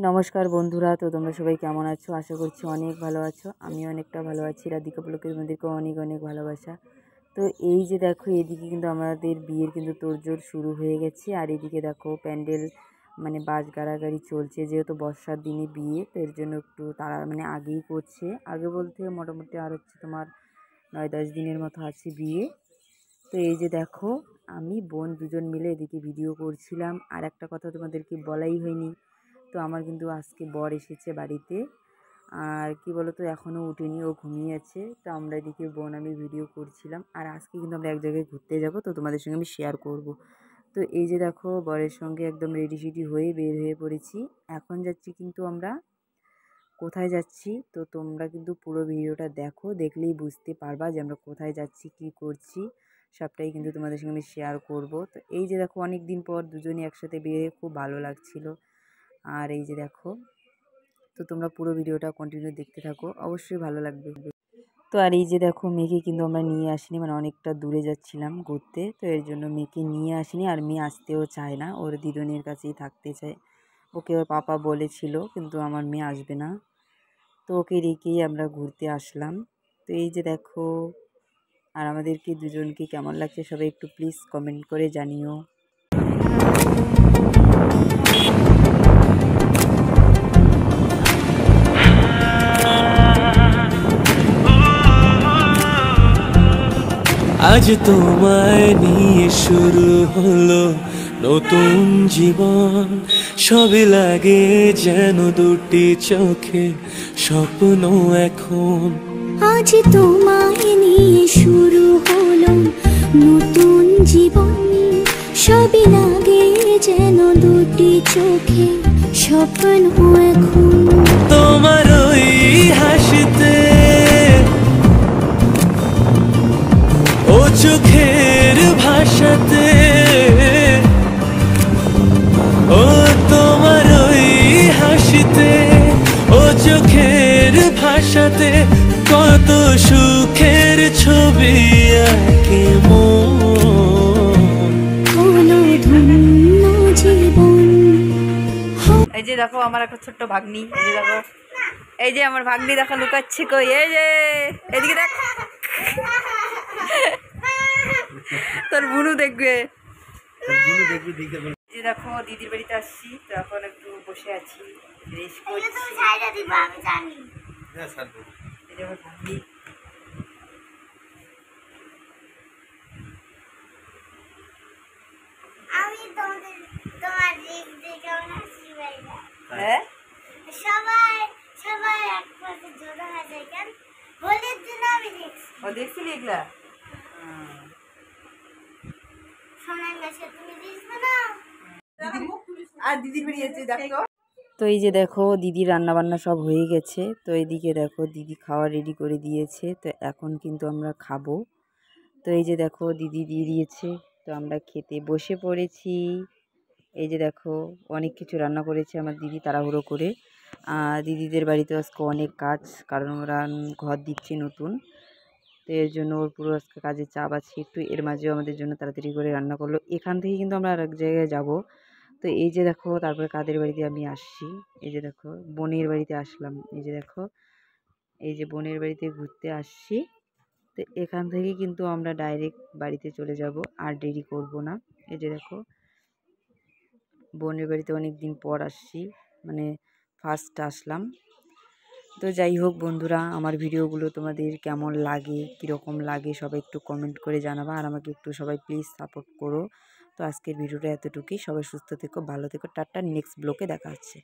নমস্কার বন্ধুরা, তো তোমরা সবাই কেমন আছো? আশা করছি অনেক ভালো আছো। আমি অনেকটা ভালো আছি। রাধিকা ব্লকের মধ্যেকে অনেক অনেক ভালোবাসা। তো এই যে দেখো, এদিকে কিন্তু আমাদের বিয়ের কিন্তু তোড়জোড় শুরু হয়ে গেছে। আর এদিকে দেখো প্যান্ডেল বাস গাড়াগাড়ি চলছে, যেহেতু বর্ষার দিনে বিয়ে, তো এর জন্য একটু তারা আগেই করছে। আগে বলতে মোটামুটি আর তোমার 9-10 দিনের মতো আছে বিয়ে। তো এই যে দেখো, আমি বোন দুজন মিলে এদিকে ভিডিও করছিলাম। আর একটা কথা তোমাদেরকে বলাই হয়নি, তো আমার কিন্তু আজকে বর এসেছে বাড়িতে। আর কি বলো তো, এখনও উঠেনি, ও ঘুমিয়ে আছে। তো আমরা এদিকে বোন আমি ভিডিও করছিলাম। আর আজকে কিন্তু আমরা এক জায়গায় ঘুরতে যাব, তো তোমাদের সঙ্গে আমি শেয়ার করব। তো এই যে দেখো, বরের সঙ্গে একদম রেডি সেডি হয়ে বের হয়ে পড়েছি। এখন যাচ্ছি কিন্তু আমরা কোথায় যাচ্ছি, তো তোমরা কিন্তু পুরো ভিডিওটা দেখো, দেখলেই বুঝতে পারবা যে আমরা কোথায় যাচ্ছি, কি করছি, সবটাই কিন্তু তোমাদের সঙ্গে আমি শেয়ার করব। তো এই যে দেখো, অনেক দিন পর দুজনে একসাথে বেরিয়ে খুব ভালো লাগছিল। আর এই যে দেখো, তো তোমরা পুরো ভিডিওটা কন্টিনিউ দেখতে থাকো, অবশ্যই ভালো লাগবে। তো আর এই যে দেখো, মেয়েকে কিন্তু আমরা নিয়ে আসিনি, অনেকটা দূরে যাচ্ছিলাম ঘুরতে, তো এর জন্য মেয়েকে নিয়ে আসিনি। আর মেয়ে আসতেও চায় না, ওর দিদুনের কাছেই থাকতে চায়। ওকে ওর পাপা বলেছিল, কিন্তু আমার মেয়ে আসবে না, তো ওকে রেখেই আমরা ঘুরতে আসলাম। তো এই যে দেখো, আর আমাদেরকে দুজনকে কেমন লাগছে সবাই একটু প্লিজ কমেন্ট করে জানিও। আজ তোমায় নিয়ে শুরু হলো নতুন জীবন, সবে লাগে যেন দুটি চোখে স্বপ্ন এখন। আজ তোমায় নিয়ে শুরু হলো নতুন জীবন, সবে লাগে যেন দুটি চোখে স্বপ্ন এখন। তোমার ওই হাসিতে, ও চোখের ভাষাতে, ও তোমার ওই হাসিতে, ও চোখের ভাষাতে কত সুখের ছবি আঁকে মন। হলো ধন্য জীবন। এই যে দেখো, আমার একটা ছোট্ট ভাগ্নি, এই যে দেখো, এই যে আমার ভাগ্নি দেখো লুকাচ্ছে কই, এই যে এদিকে দেখ, তোর বুনু দেখবে। এই যে দেখো, দিদির বাড়িতে আসছি, তো এখন একটু বসে আছি, রেস্ট করছি। এই যে আমার ভাগ্নি। হ্যাঁ, ও দেখছিলি এগুলা? আর দিদির বাড়ি আছে দেখো। তো এই যে দেখো, দিদির রান্নাবান্না সব হয়ে গেছে। তো এইদিকে দেখো, দিদি খাওয়া রেডি করে দিয়েছে, তো এখন কিন্তু আমরা খাবো। তো এই যে দেখো, দিদি দিয়ে দিয়েছে, তো আমরা খেতে বসে পড়েছি। এই যে দেখো, অনেক কিছু রান্না করেছে আমার দিদি তাড়াহুড়ো করে। দিদিদের বাড়িতে আজকে অনেক কাজ, কারণ ওরা ঘর দিচ্ছে নতুন, তো এর জন্য ওর পুরো আজকে কাজের চাপ আছে একটু। এর মাঝেও আমাদের জন্য তাড়াতাড়ি করে রান্না করলো। এখান থেকে কিন্তু আমরা আর এক জায়গায় যাব। তো এই যে দেখো, তারপরে কাদের বাড়িতে আমি আসছি, এই যে দেখো বোনের বাড়িতে আসলাম। এই যে দেখো, এই যে বোনের বাড়িতে ঘুরতে আসছি। তো এখান থেকে কিন্তু আমরা ডাইরেক্ট বাড়িতে চলে যাব, আর দেরি করব না। এই যে দেখো, বোনের বাড়িতে অনেক দিন পর আসছি, ফার্স্ট আসলাম। তো যাই হোক বন্ধুরা, আমার ভিডিওগুলো তোমাদের কেমন লাগে, কীরকম লাগে, সবাই একটু কমেন্ট করে জানাবা। আর আমাকে একটু সবাই প্লিজ সাপোর্ট করো। তো আজকের ভিডিওটা এতটুকুই। সবাই সুস্থ থেকো, ভালো থেকো, টাটা। নেক্সট ব্লগে দেখা হচ্ছে।